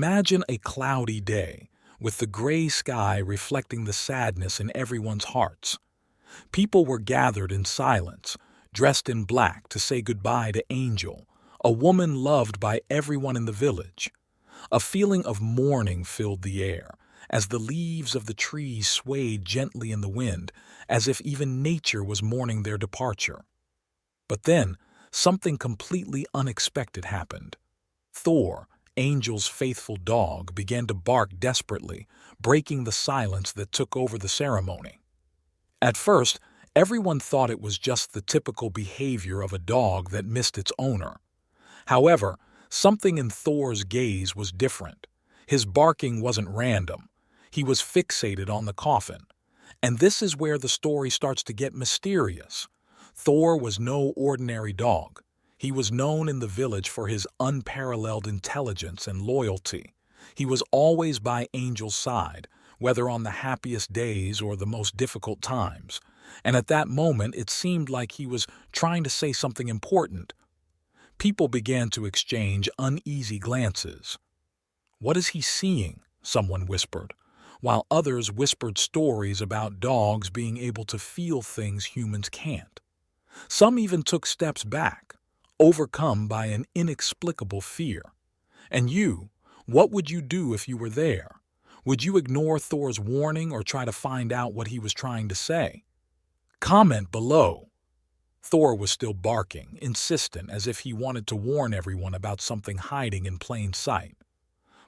Imagine a cloudy day, with the gray sky reflecting the sadness in everyone's hearts. People were gathered in silence, dressed in black to say goodbye to Angel, a woman loved by everyone in the village. A feeling of mourning filled the air, as the leaves of the trees swayed gently in the wind, as if even nature was mourning their departure. But then, something completely unexpected happened. Thor, Angel's faithful dog, began to bark desperately, breaking the silence that took over the ceremony. At first, everyone thought it was just the typical behavior of a dog that missed its owner. However, something in Thor's gaze was different. His barking wasn't random. He was fixated on the coffin. And this is where the story starts to get mysterious. Thor was no ordinary dog. He was known in the village for his unparalleled intelligence and loyalty. He was always by Angel's side, whether on the happiest days or the most difficult times. And at that moment, it seemed like he was trying to say something important. People began to exchange uneasy glances. "What is he seeing?" someone whispered, while others whispered stories about dogs being able to feel things humans can't. Some even took steps back, overcome by an inexplicable fear. And you, what would you do if you were there? Would you ignore Thor's warning or try to find out what he was trying to say? Comment below. Thor was still barking, insistent, as if he wanted to warn everyone about something hiding in plain sight.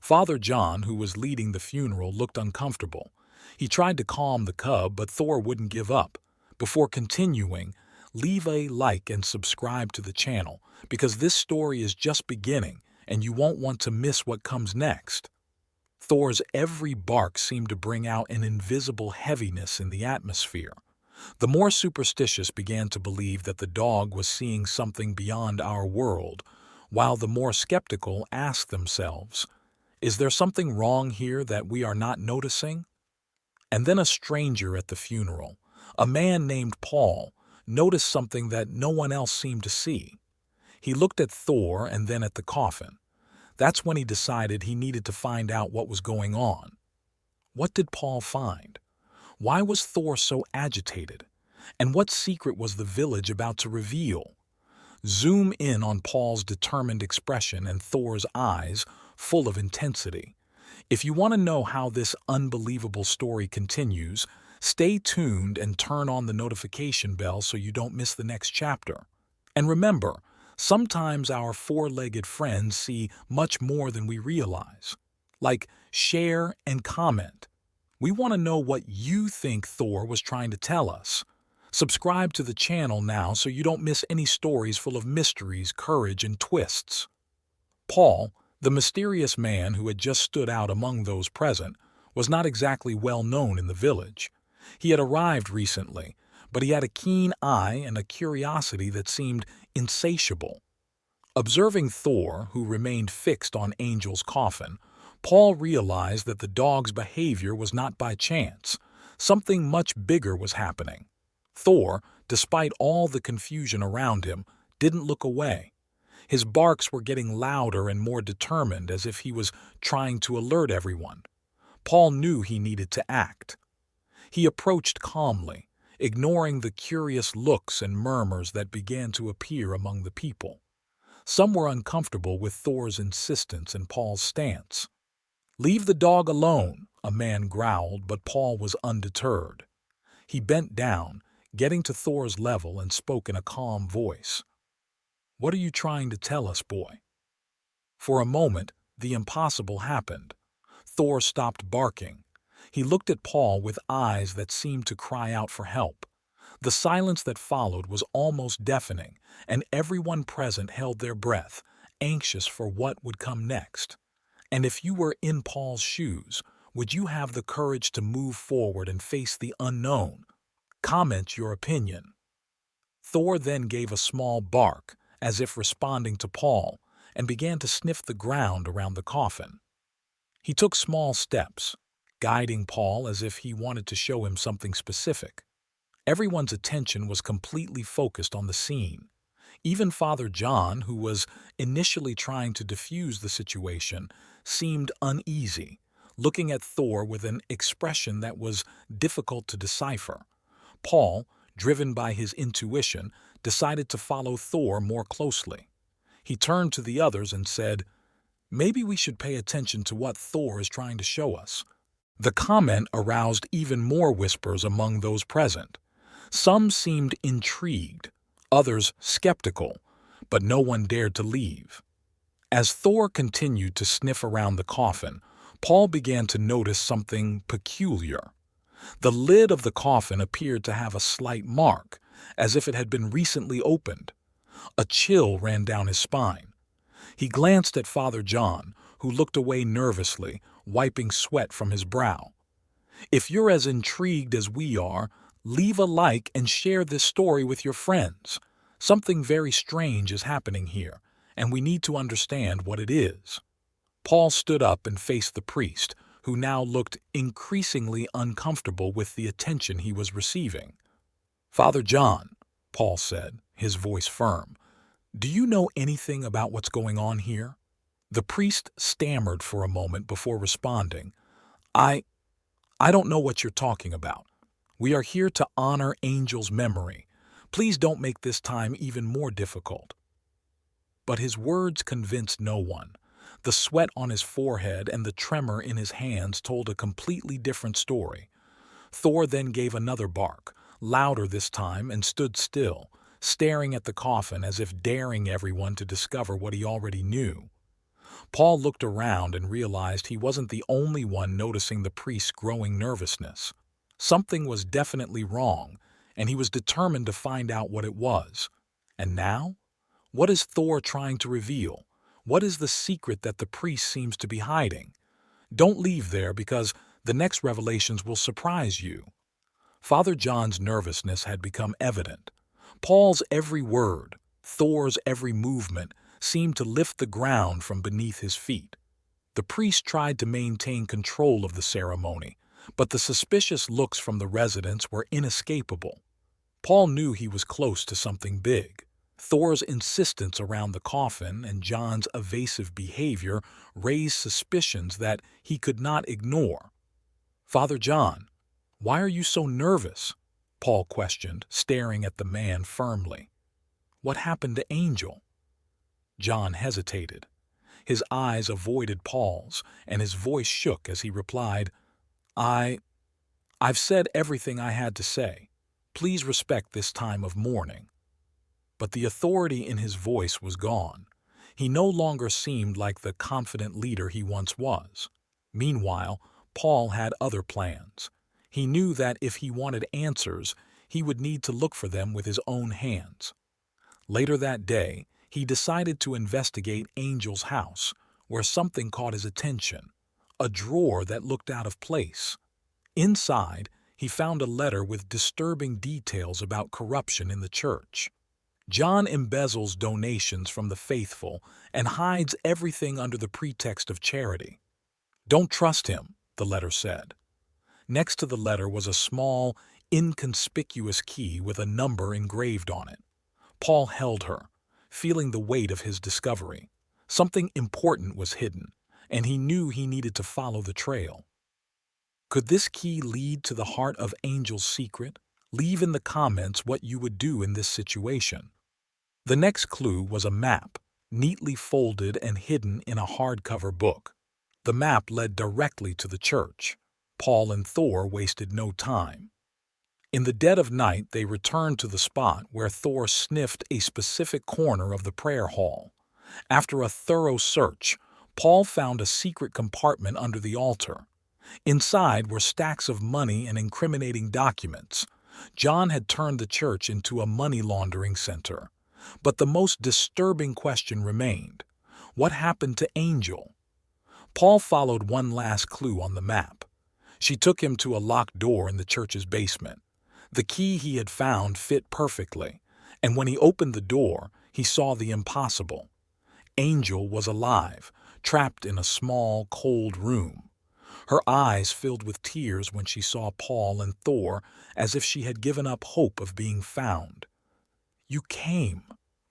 Father John, who was leading the funeral, looked uncomfortable. He tried to calm the cub, but Thor wouldn't give up. Before continuing, leave a like and subscribe to the channel, because this story is just beginning and you won't want to miss what comes next. Thor's every bark seemed to bring out an invisible heaviness in the atmosphere. The more superstitious began to believe that the dog was seeing something beyond our world, while the more skeptical asked themselves, is there something wrong here that we are not noticing? And then a stranger at the funeral, a man named Paul, noticed something that no one else seemed to see. He looked at Thor and then at the coffin. That's when he decided he needed to find out what was going on. What did Paul find? Why was Thor so agitated? And what secret was the village about to reveal? Zoom in on Paul's determined expression and Thor's eyes, full of intensity. If you want to know how this unbelievable story continues, stay tuned and turn on the notification bell so you don't miss the next chapter. And remember, sometimes our four-legged friends see much more than we realize. Like, share and comment. We want to know what you think Thor was trying to tell us. Subscribe to the channel now so you don't miss any stories full of mysteries, courage, and twists. Paul, the mysterious man who had just stood out among those present, was not exactly well known in the village. He had arrived recently, but he had a keen eye and a curiosity that seemed insatiable. Observing Thor, who remained fixed on Angel's coffin, Paul realized that the dog's behavior was not by chance. Something much bigger was happening. Thor, despite all the confusion around him, didn't look away. His barks were getting louder and more determined, as if he was trying to alert everyone. Paul knew he needed to act. He approached calmly, ignoring the curious looks and murmurs that began to appear among the people. Some were uncomfortable with Thor's insistence and Paul's stance. "Leave the dog alone," a man growled, but Paul was undeterred. He bent down, getting to Thor's level, and spoke in a calm voice. "What are you trying to tell us, boy?" For a moment, the impossible happened. Thor stopped barking. He looked at Paul with eyes that seemed to cry out for help. The silence that followed was almost deafening, and everyone present held their breath, anxious for what would come next. And if you were in Paul's shoes, would you have the courage to move forward and face the unknown? Comment your opinion. Thor then gave a small bark, as if responding to Paul, and began to sniff the ground around the coffin. He took small steps, guiding Paul as if he wanted to show him something specific. Everyone's attention was completely focused on the scene. Even Father John, who was initially trying to defuse the situation, seemed uneasy, looking at Thor with an expression that was difficult to decipher. Paul, driven by his intuition, decided to follow Thor more closely. He turned to the others and said, "Maybe we should pay attention to what Thor is trying to show us." The comment aroused even more whispers among those present. Some seemed intrigued, others skeptical, but no one dared to leave. As Thor continued to sniff around the coffin, Paul began to notice something peculiar. The lid of the coffin appeared to have a slight mark, as if it had been recently opened. A chill ran down his spine. He glanced at Father John, who looked away nervously, wiping sweat from his brow. If you're as intrigued as we are, leave a like and share this story with your friends. Something very strange is happening here, and we need to understand what it is. Paul stood up and faced the priest, who now looked increasingly uncomfortable with the attention he was receiving. "Father John," Paul said, his voice firm, "do you know anything about what's going on here?" The priest stammered for a moment before responding, I don't know what you're talking about. We are here to honor Angel's memory. Please don't make this time even more difficult." But his words convinced no one. The sweat on his forehead and the tremor in his hands told a completely different story. Thor then gave another bark, louder this time, and stood still, staring at the coffin as if daring everyone to discover what he already knew. Paul looked around and realized he wasn't the only one noticing the priest's growing nervousness. Something was definitely wrong, and he was determined to find out what it was. And now? What is Thor trying to reveal? What is the secret that the priest seems to be hiding? Don't leave there, because the next revelations will surprise you. Father John's nervousness had become evident. Paul's every word, Thor's every movement, seemed to lift the ground from beneath his feet. The priest tried to maintain control of the ceremony, but the suspicious looks from the residents were inescapable. Paul knew he was close to something big. Thor's insistence around the coffin and John's evasive behavior raised suspicions that he could not ignore. "Father John, why are you so nervous?" Paul questioned, staring at the man firmly. "What happened to Angel?" John hesitated. His eyes avoided Paul's, and his voice shook as he replied, I've said everything I had to say. Please respect this time of mourning." But the authority in his voice was gone. He no longer seemed like the confident leader he once was. Meanwhile, Paul had other plans. He knew that if he wanted answers, he would need to look for them with his own hands. Later that day, he decided to investigate Angel's house, where something caught his attention, a drawer that looked out of place. Inside, he found a letter with disturbing details about corruption in the church. John embezzles donations from the faithful and hides everything under the pretext of charity. "Don't trust him," the letter said. Next to the letter was a small, inconspicuous key with a number engraved on it. Paul held her, feeling the weight of his discovery. Something important was hidden, and he knew he needed to follow the trail. Could this key lead to the heart of Angel's secret? Leave in the comments what you would do in this situation. The next clue was a map, neatly folded and hidden in a hardcover book. The map led directly to the church. Paul and Thor wasted no time. In the dead of night, they returned to the spot where Thor sniffed a specific corner of the prayer hall. After a thorough search, Paul found a secret compartment under the altar. Inside were stacks of money and incriminating documents. John had turned the church into a money laundering center. But the most disturbing question remained. What happened to Angel? Paul followed one last clue on the map. She took him to a locked door in the church's basement. The key he had found fit perfectly, and when he opened the door, he saw the impossible. Angel was alive, trapped in a small, cold room. Her eyes filled with tears when she saw Paul and Thor, as if she had given up hope of being found. "You came,"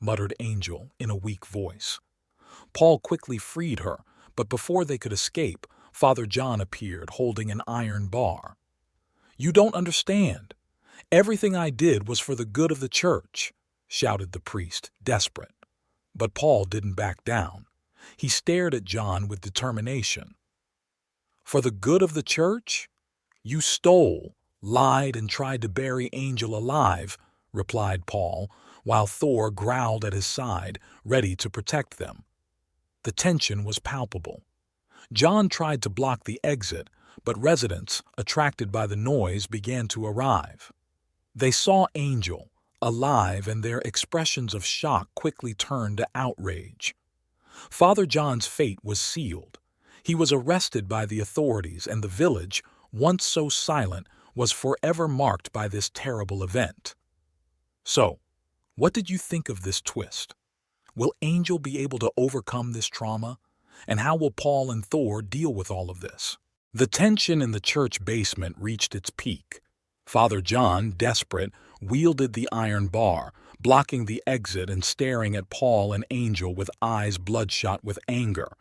muttered Angel in a weak voice. Paul quickly freed her, but before they could escape, Father John appeared holding an iron bar. "You don't understand. Everything I did was for the good of the church," shouted the priest, desperate. But Paul didn't back down. He stared at John with determination. "For the good of the church? You stole, lied, and tried to bury Angel alive," replied Paul, while Thor growled at his side, ready to protect them. The tension was palpable. John tried to block the exit, but residents, attracted by the noise, began to arrive. They saw Angel, alive, and their expressions of shock quickly turned to outrage. Father John's fate was sealed. He was arrested by the authorities, and the village, once so silent, was forever marked by this terrible event. So, what did you think of this twist? Will Angel be able to overcome this trauma? And how will Paul and Thor deal with all of this? The tension in the church basement reached its peak. Father John, desperate, wielded the iron bar, blocking the exit and staring at Paul and Angel with eyes bloodshot with anger.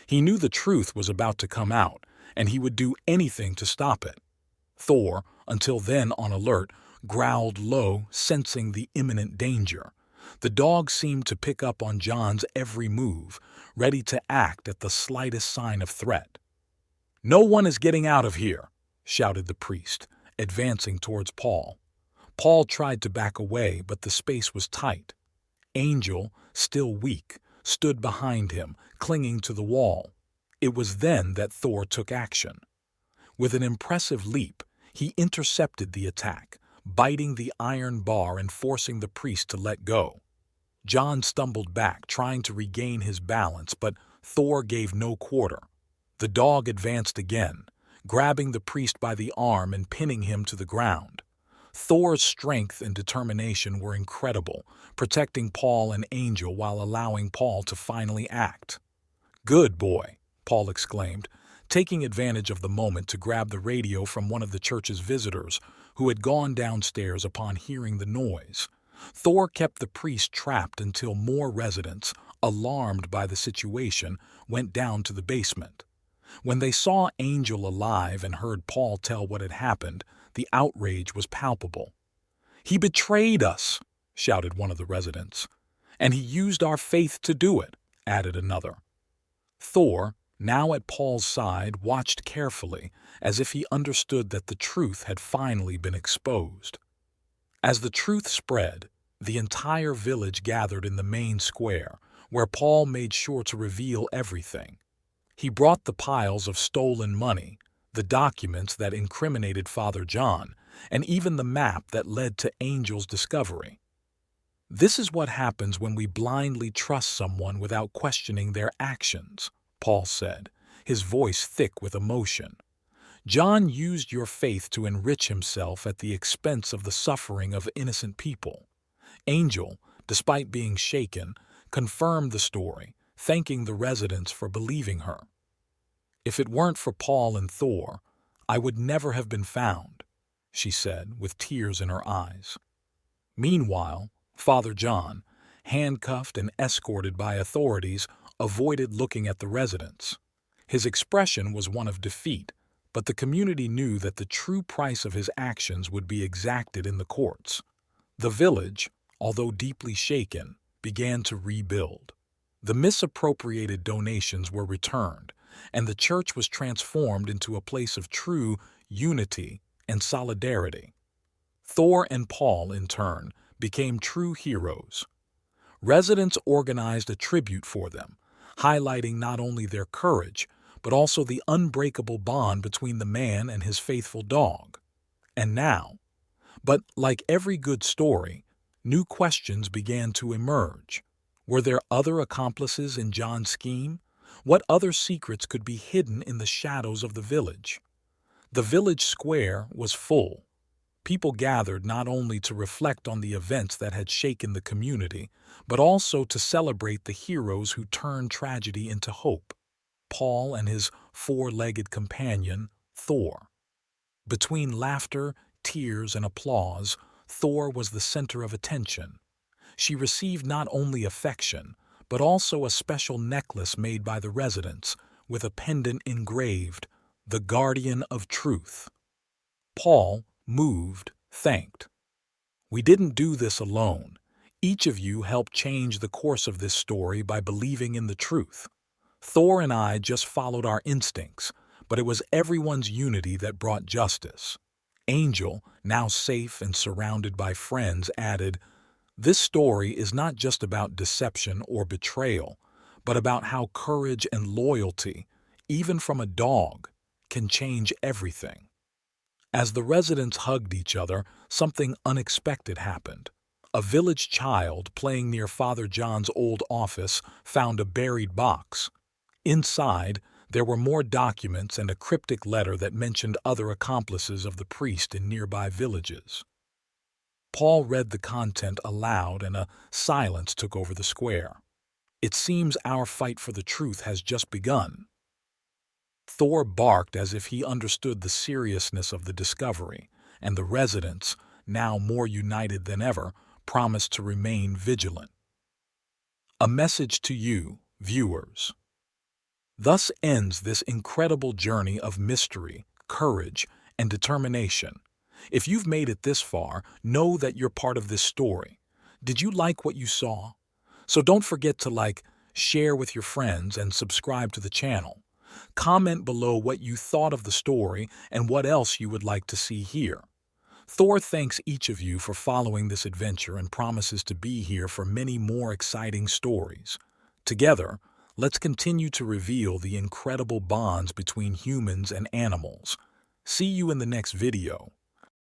He knew the truth was about to come out, and he would do anything to stop it. Thor, until then on alert, growled low, sensing the imminent danger. The dog seemed to pick up on John's every move, ready to act at the slightest sign of threat. "No one is getting out of here," shouted the priest, advancing towards Paul. Paul tried to back away, but the space was tight. Angel, still weak, stood behind him, clinging to the wall. It was then that Thor took action. With an impressive leap, he intercepted the attack, biting the iron bar and forcing the priest to let go. John stumbled back, trying to regain his balance, but Thor gave no quarter. The dog advanced again, grabbing the priest by the arm and pinning him to the ground. Thor's strength and determination were incredible, protecting Paul and Angel while allowing Paul to finally act. "Good boy," Paul exclaimed, taking advantage of the moment to grab the radio from one of the church's visitors, who had gone downstairs upon hearing the noise. Thor kept the priest trapped until more residents, alarmed by the situation, went down to the basement. When they saw Angel alive and heard Paul tell what had happened, the outrage was palpable. "He betrayed us," shouted one of the residents. "And he used our faith to do it," added another. Thor, now at Paul's side, watched carefully, as if he understood that the truth had finally been exposed. As the truth spread, the entire village gathered in the main square, where Paul made sure to reveal everything. He brought the piles of stolen money, the documents that incriminated Father John, and even the map that led to Angel's discovery. "This is what happens when we blindly trust someone without questioning their actions," Paul said, his voice thick with emotion. "John used your faith to enrich himself at the expense of the suffering of innocent people." Angel, despite being shaken, confirmed the story, thanking the residents for believing her. "If it weren't for Paul and Thor, I would never have been found," she said, with tears in her eyes. Meanwhile, Father John, handcuffed and escorted by authorities, avoided looking at the residents. His expression was one of defeat, but the community knew that the true price of his actions would be exacted in the courts. The village, although deeply shaken, began to rebuild. The misappropriated donations were returned, and the church was transformed into a place of true unity and solidarity. Thor and Paul, in turn, became true heroes. Residents organized a tribute for them, highlighting not only their courage, but also the unbreakable bond between the man and his faithful dog. And now, but like every good story, new questions began to emerge. Were there other accomplices in John's scheme? What other secrets could be hidden in the shadows of the village? The village square was full. People gathered not only to reflect on the events that had shaken the community, but also to celebrate the heroes who turned tragedy into hope. Paul and his four-legged companion, Thor. Between laughter, tears, and applause, Thor was the center of attention. She received not only affection, but also a special necklace made by the residents with a pendant engraved, "The Guardian of Truth." Paul, moved, thanked. "We didn't do this alone. Each of you helped change the course of this story by believing in the truth. Thor and I just followed our instincts, but it was everyone's unity that brought justice." Angel, now safe and surrounded by friends, added, "This story is not just about deception or betrayal, but about how courage and loyalty, even from a dog, can change everything." As the residents hugged each other, something unexpected happened. A village child playing near Father John's old office found a buried box. Inside, there were more documents and a cryptic letter that mentioned other accomplices of the priest in nearby villages. Paul read the content aloud and a silence took over the square. "It seems our fight for the truth has just begun." Thor barked as if he understood the seriousness of the discovery, and the residents, now more united than ever, promised to remain vigilant. A message to you, viewers. Thus ends this incredible journey of mystery, courage, and determination. If you've made it this far, know that you're part of this story. Did you like what you saw? So don't forget to share with your friends, and subscribe to the channel. Comment below what you thought of the story and what else you would like to see here. Thor thanks each of you for following this adventure and promises to be here for many more exciting stories. Together, let's continue to reveal the incredible bonds between humans and animals. See you in the next video.